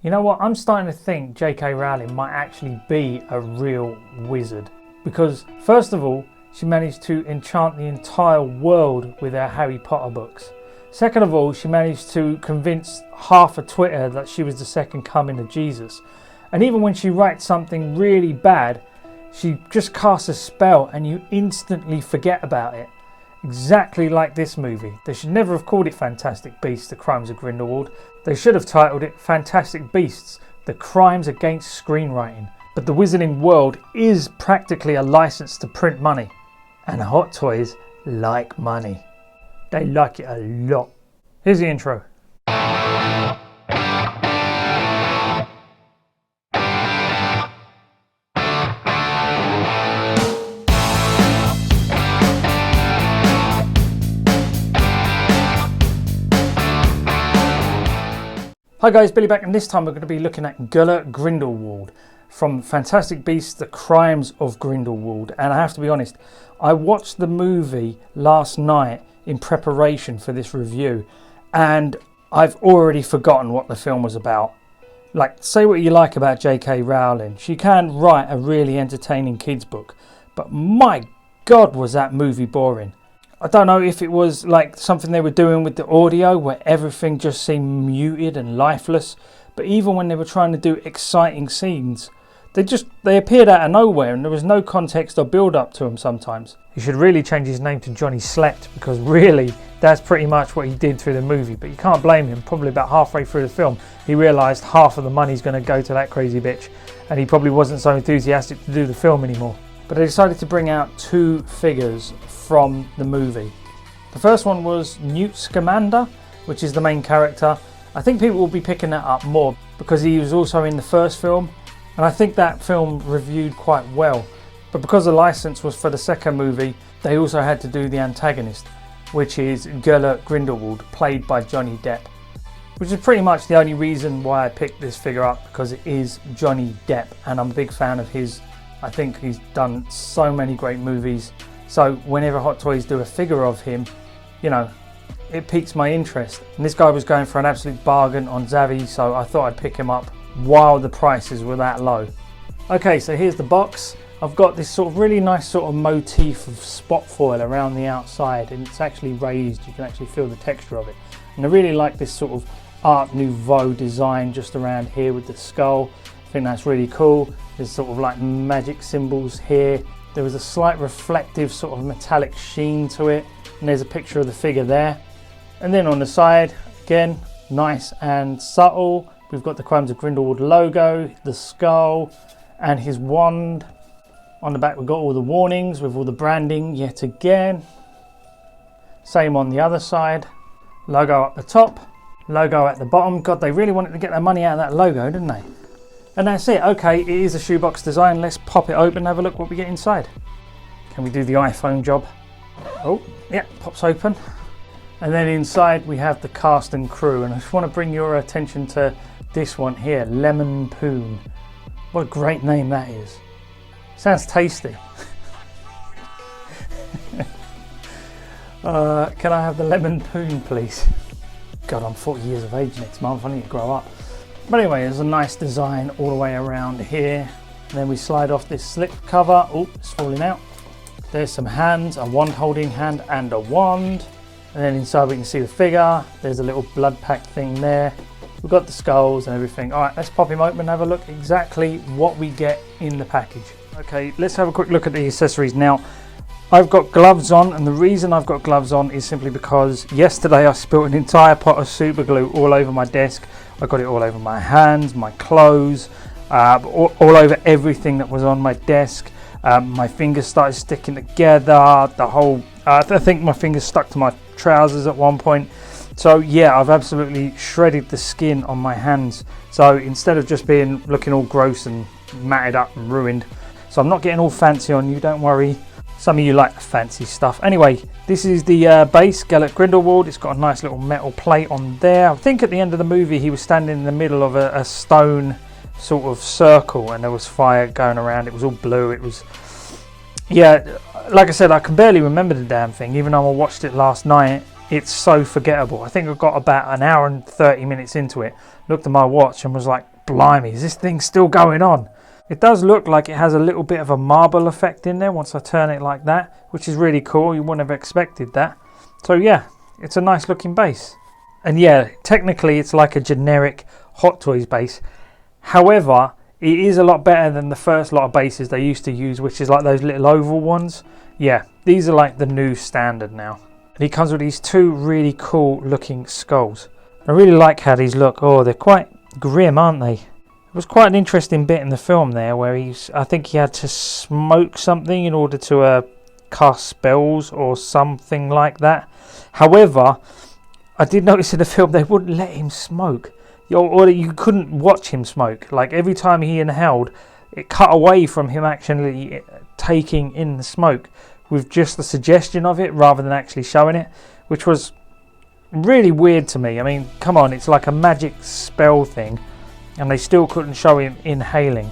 You know what, I'm starting to think J.K. Rowling might actually be a real wizard. Because first of all, she managed to enchant the entire world with her Harry Potter books. Second of all, she managed to convince half of Twitter that she was the second coming of Jesus. And even when she writes something really bad, she just casts a spell and you instantly forget about it. Exactly like this movie. They should never have called it Fantastic Beasts: The Crimes of Grindelwald. They should have titled it Fantastic Beasts: The Crimes Against Screenwriting. But the wizarding world is practically a license to print money. And Hot Toys like money. They like it a lot. Here's the intro. Hi guys, Billy back, and this time we're going to be looking at Gellert Grindelwald from Fantastic Beasts: The Crimes of Grindelwald. And I have to be honest, I watched the movie last night in preparation for this review, and I've already forgotten what the film was about. Like, say what you like about J.K. Rowling, she can write a really entertaining kids book, but my God was that movie boring. I don't know if it was like something they were doing with the audio where everything just seemed muted and lifeless, but even when they were trying to do exciting scenes, they appeared out of nowhere and there was no context or build up to them sometimes. He should really change his name to Johnny Slept, because really that's pretty much what he did through the movie. But you can't blame him. Probably about halfway through the film he realised half of the money's going to go to that crazy bitch, and he probably wasn't so enthusiastic to do the film anymore. But I decided to bring out two figures from the movie. The first one was Newt Scamander, which is the main character. I think people will be picking that up more because he was also in the first film, and I think that film reviewed quite well. But because the license was for the second movie, they also had to do the antagonist, which is Gellert Grindelwald, played by Johnny Depp, which is pretty much the only reason why I picked this figure up, because it is Johnny Depp and I'm a big fan of his. I think he's done so many great movies. So whenever Hot Toys do a figure of him, you know, it piques my interest. And this guy was going for an absolute bargain on Zavvi, so I thought I'd pick him up while the prices were that low. Okay, so here's the box. I've got this sort of really nice sort of motif of spot foil around the outside, and it's actually raised. You can actually feel the texture of it. And I really like this sort of Art Nouveau design just around here with the skull. I think that's really cool. There's sort of like magic symbols here. There was a slight reflective sort of metallic sheen to it. And there's a picture of the figure there. And then on the side, again, nice and subtle, we've got the Crimes of Grindelwald logo, the skull, and his wand. On the back we've got all the warnings with all the branding yet again. Same on the other side. Logo up the top, logo at the bottom. God, they really wanted to get their money out of that logo, didn't they? And that's it. Okay, it is a shoebox design. Let's pop it open and have a look what we get inside. Can we do the iPhone job? Oh, yeah, pops open. And then inside we have the cast and crew. And I just want to bring your attention to this one here, Lemon Poon. What a great name that is. Sounds tasty. Can I have the Lemon Poon, please? God, I'm 40 years of age next month. I need to grow up. But anyway, there's a nice design all the way around here. And then we slide off this slip cover. Oh, it's falling out. There's some hands, a wand holding hand and a wand. And then inside we can see the figure. There's a little blood pack thing there. We've got the skulls and everything. All right, let's pop him open and have a look exactly what we get in the package. Okay, let's have a quick look at the accessories. Now, I've got gloves on, and the reason I've got gloves on is simply because yesterday I spilled an entire pot of super glue all over my desk. I got it all over my hands, my clothes, all over everything that was on my desk. My fingers started sticking together. I think my fingers stuck to my trousers at one point. So yeah, I've absolutely shredded the skin on my hands. So instead of just looking all gross and matted up and ruined, so I'm not getting all fancy on you, don't worry. Some of you like the fancy stuff. Anyway, this is the base, Gellert Grindelwald. It's got a nice little metal plate on there. I think at the end of the movie he was standing in the middle of a stone sort of circle, and there was fire going around. It was all blue. It was, yeah, like I said, I can barely remember the damn thing, even though I watched it last night. It's so forgettable. I think I got about an hour and 30 minutes into it, looked at my watch and was like, blimey, is this thing still going on? It does look like it has a little bit of a marble effect in there once I turn it like that, which is really cool. You wouldn't have expected that. So yeah, it's a nice looking base. And yeah, technically it's like a generic Hot Toys base. However, it is a lot better than the first lot of bases they used to use, which is like those little oval ones. Yeah, these are like the new standard now. And he comes with these two really cool looking skulls. I really like how these look. Oh, they're quite grim, aren't they? It was quite an interesting bit in the film there where I think he had to smoke something in order to cast spells or something like that. However, I did notice in the film they wouldn't let him smoke. Or you couldn't watch him smoke. Like every time he inhaled, it cut away from him actually taking in the smoke with just the suggestion of it rather than actually showing it, which was really weird to me. I mean, come on, it's like a magic spell thing and they still couldn't show him inhaling.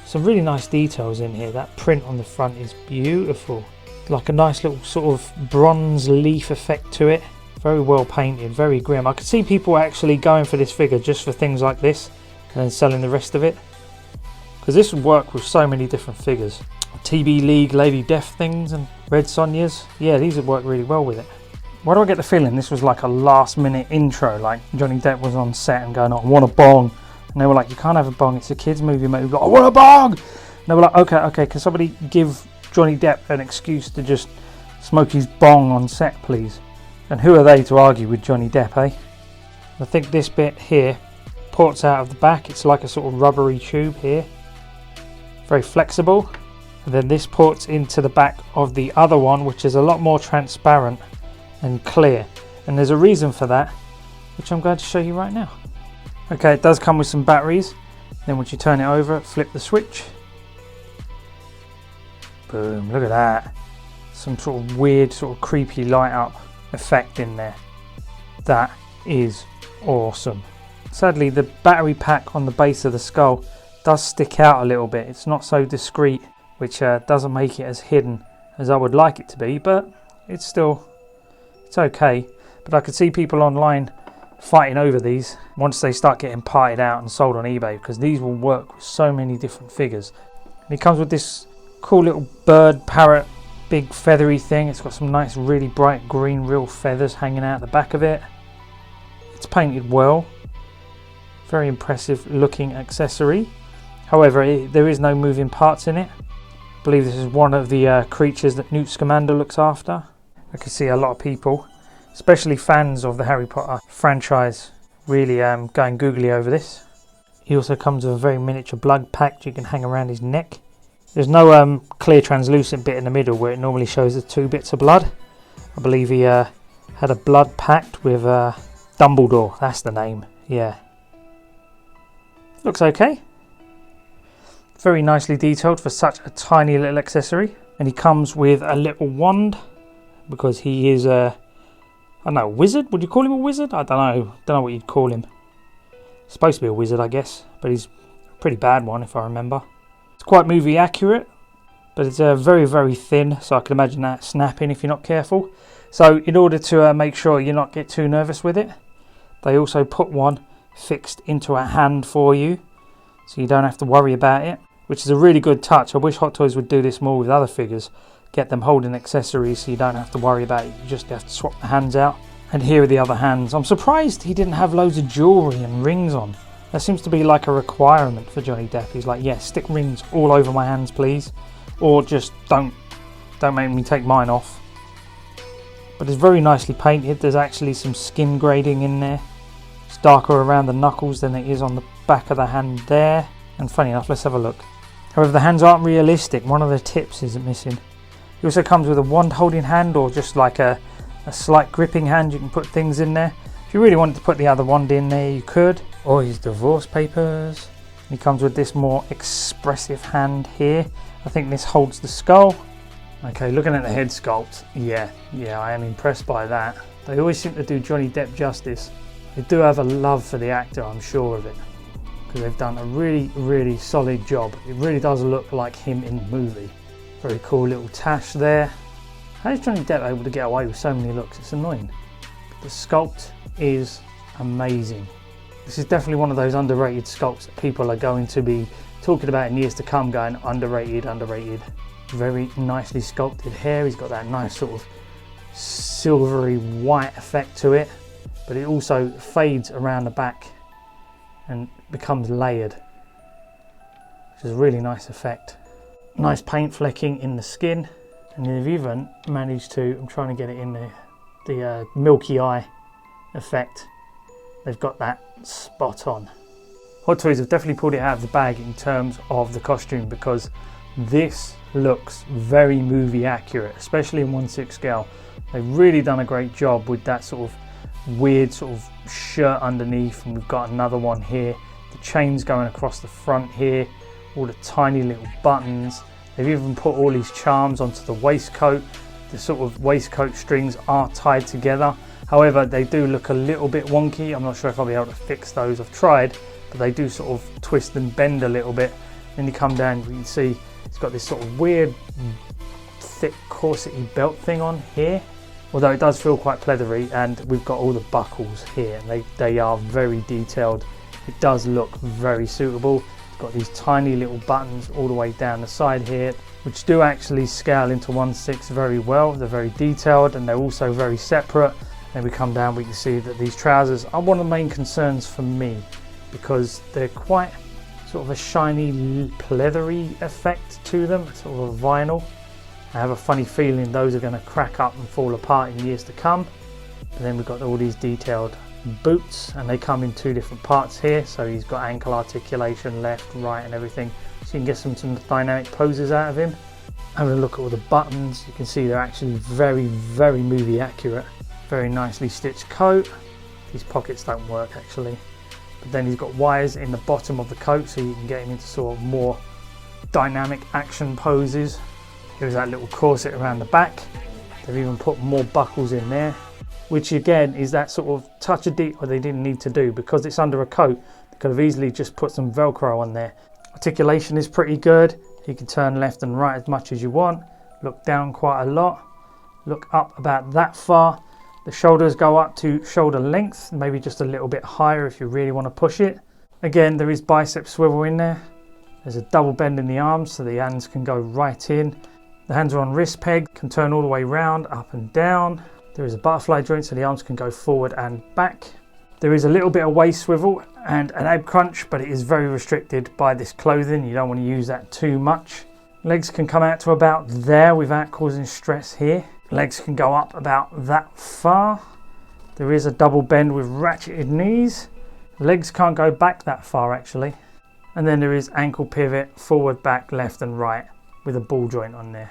Some really nice details in here. That print on the front is beautiful. Like a nice little sort of bronze leaf effect to it. Very well painted, very grim. I could see people actually going for this figure just for things like this and then selling the rest of it. Because this would work with so many different figures. TB League, Lady Death things and Red Sonjas. Yeah, these would work really well with it. Why do I get the feeling this was like a last minute intro? Like Johnny Depp was on set and going, "I want a bong." And they were like, "You can't have a bong, it's a kids movie, mate." Like, "I want a bong!" And they were like, okay, can somebody give Johnny Depp an excuse to just smoke his bong on set, please? And who are they to argue with Johnny Depp, eh? I think this bit here ports out of the back. It's like a sort of rubbery tube here. Very flexible. And then this ports into the back of the other one, which is a lot more transparent and clear. And there's a reason for that, which I'm going to show you right now. Okay, it does come with some batteries. Then once you turn it over, flip the switch. Boom, look at that. Some sort of weird, sort of creepy light up effect in there. That is awesome. Sadly, the battery pack on the base of the skull does stick out a little bit. It's not so discreet, which doesn't make it as hidden as I would like it to be, but it's okay. But I could see people online fighting over these once they start getting parted out and sold on eBay, because these will work with so many different figures. And it comes with this cool little bird parrot big feathery thing. It's got some nice really bright green real feathers hanging out the back of it. It's painted well. Very impressive looking accessory. However, there is no moving parts in it. I believe this is one of the creatures that Newt Scamander looks after. I can see a lot of people, especially fans of the Harry Potter franchise, really going googly over this. He also comes with a very miniature blood pact you can hang around his neck. There's no clear translucent bit in the middle where it normally shows the two bits of blood. I believe he had a blood pact with Dumbledore, that's the name, yeah. Looks okay. Very nicely detailed for such a tiny little accessory. And he comes with a little wand, because he is I don't know, a wizard? Would you call him a wizard? I don't know what you'd call him. Supposed to be a wizard, I guess, but he's a pretty bad one if I remember. It's quite movie accurate, but it's very, very thin, so I can imagine that snapping if you're not careful. So in order to make sure you not get too nervous with it, they also put one fixed into a hand for you, so you don't have to worry about it, which is a really good touch. I wish Hot Toys would do this more with other figures. Get them holding accessories so you don't have to worry about it. You just have to swap the hands out. And here are the other hands. I'm surprised he didn't have loads of jewellery and rings on. That seems to be like a requirement for Johnny Depp. He's like, yeah, stick rings all over my hands, please. Or just don't make me take mine off. But it's very nicely painted. There's actually some skin grading in there. It's darker around the knuckles than it is on the back of the hand there. And funny enough, let's have a look. However, the hands aren't realistic. One of the tips isn't missing. It also comes with a wand holding hand, or just like a slight gripping hand. You can put things in there. If you really wanted to put the other wand in there, you could. Or his divorce papers. He comes with this more expressive hand here. I think this holds the skull. Okay, looking at the head sculpt, yeah, I am impressed by that. They always seem to do Johnny Depp justice. They do have a love for the actor, I'm sure of it, because they've done a really, really solid job. It really does look like him in the movie. Very cool little tash there. How is Johnny Depp able to get away with so many looks? It's annoying. The sculpt is amazing. This is definitely one of those underrated sculpts that people are going to be talking about in years to come, going underrated, underrated. Very nicely sculpted hair. He's got that nice sort of silvery white effect to it, but it also fades around the back and becomes layered, which is a really nice effect. Nice paint flecking in the skin, and they've even managed to, I'm trying to get it in the milky eye effect. They've got that spot on. Hot Toys have definitely pulled it out of the bag in terms of the costume, because this looks very movie accurate, especially in 1/6 scale. They've really done a great job with that sort of weird sort of shirt underneath, and we've got another one here. The chains going across the front here, all the tiny little buttons. They've even put all these charms onto the waistcoat. The sort of waistcoat strings are tied together. However, they do look a little bit wonky. I'm not sure if I'll be able to fix those. I've tried, but they do sort of twist and bend a little bit. Then you come down, you can see it's got this sort of weird thick corsety belt thing on here. Although it does feel quite pleathery, and we've got all the buckles here, and they are very detailed. It does look very suitable. It's got these tiny little buttons all the way down the side here, which do actually scale into 1/6 very well. They're very detailed, and they're also very separate. Then we come down, we can see that these trousers are one of the main concerns for me, because they're quite sort of a shiny, pleathery effect to them, sort of a vinyl. I have a funny feeling those are going to crack up and fall apart in years to come. And then we've got all these detailed boots, and they come in two different parts here. So he's got ankle articulation, left, right, and everything. So you can get some dynamic poses out of him. Having a look at all the buttons, you can see they're actually very, very movie accurate. Very nicely stitched coat. These pockets don't work actually. But then he's got wires in the bottom of the coat, so you can get him into sort of more dynamic action poses. Here's that little corset around the back. They've even put more buckles in there, which again is that sort of touch of detail they didn't need to do, because it's under a coat. They could have easily just put some Velcro on there. Articulation is pretty good. You can turn left and right as much as you want. Look down quite a lot. Look up about that far. The shoulders go up to shoulder length, maybe just a little bit higher if you really want to push it. Again, there is bicep swivel in there. There's a double bend in the arms, so the hands can go right in. The hands are on wrist peg, can turn all the way round, up and down. There is a butterfly joint, so the arms can go forward and back. There is a little bit of waist swivel and an ab crunch, but it is very restricted by this clothing. You don't want to use that too much. Legs can come out to about there without causing stress here. Legs can go up about that far. There is a double bend with ratcheted knees. Legs can't go back that far actually. And then there is ankle pivot, forward, back, left and right with a ball joint on there.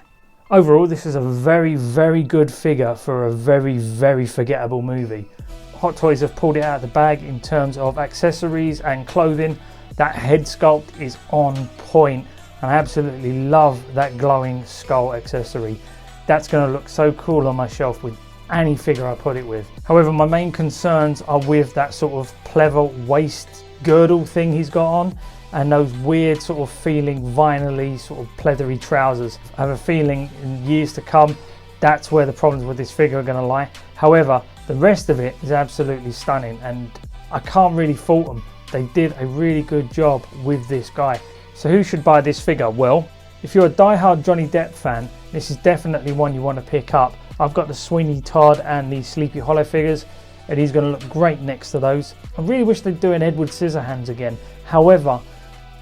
Overall, this is a very, very good figure for a very, very forgettable movie. Hot Toys have pulled it out of the bag in terms of accessories and clothing. That head sculpt is on point, and I absolutely love that glowing skull accessory. That's going to look so cool on my shelf with any figure I put it with. However, my main concerns are with that sort of pleather waist girdle thing he's got on, and those weird sort of feeling vinyl-y sort of pleathery trousers. I have a feeling in years to come that's where the problems with this figure are going to lie. However, the rest of it is absolutely stunning, and I can't really fault them. They did a really good job with this guy. So who should buy this figure? Well, if you're a die-hard Johnny Depp fan, this is definitely one you want to pick up. I've got the Sweeney Todd and the Sleepy Hollow figures, and he's going to look great next to those. I really wish they'd do an Edward Scissorhands again. However,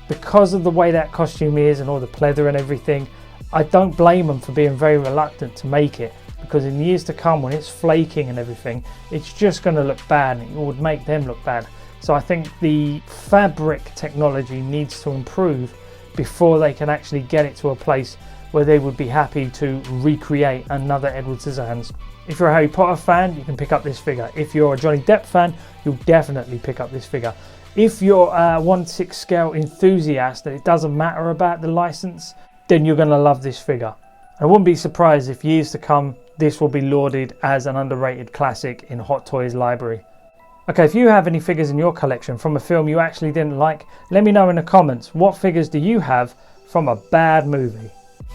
because of the way that costume is and all the pleather and everything, I don't blame them for being very reluctant to make it, because in years to come when it's flaking and everything, it's just going to look bad, and it would make them look bad. So I think the fabric technology needs to improve before they can actually get it to a place where they would be happy to recreate another Edward Scissorhands. If you're a Harry Potter fan, you can pick up this figure. If you're a Johnny Depp fan, you'll definitely pick up this figure. If you're a 1/6 scale enthusiast and it doesn't matter about the license, then you're going to love this figure. I wouldn't be surprised if years to come this will be lauded as an underrated classic in Hot Toys library. Okay, if you have any figures in your collection from a film you actually didn't like, let me know in the comments. What figures do you have from a bad movie?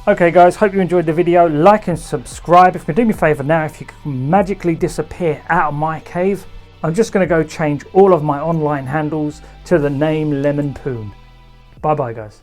Okay guys, hope you enjoyed the video. Like and subscribe. If you can do me a favour now, if you can magically disappear out of my cave, I'm just going to go change all of my online handles to the name Lemon Poon. Bye bye guys.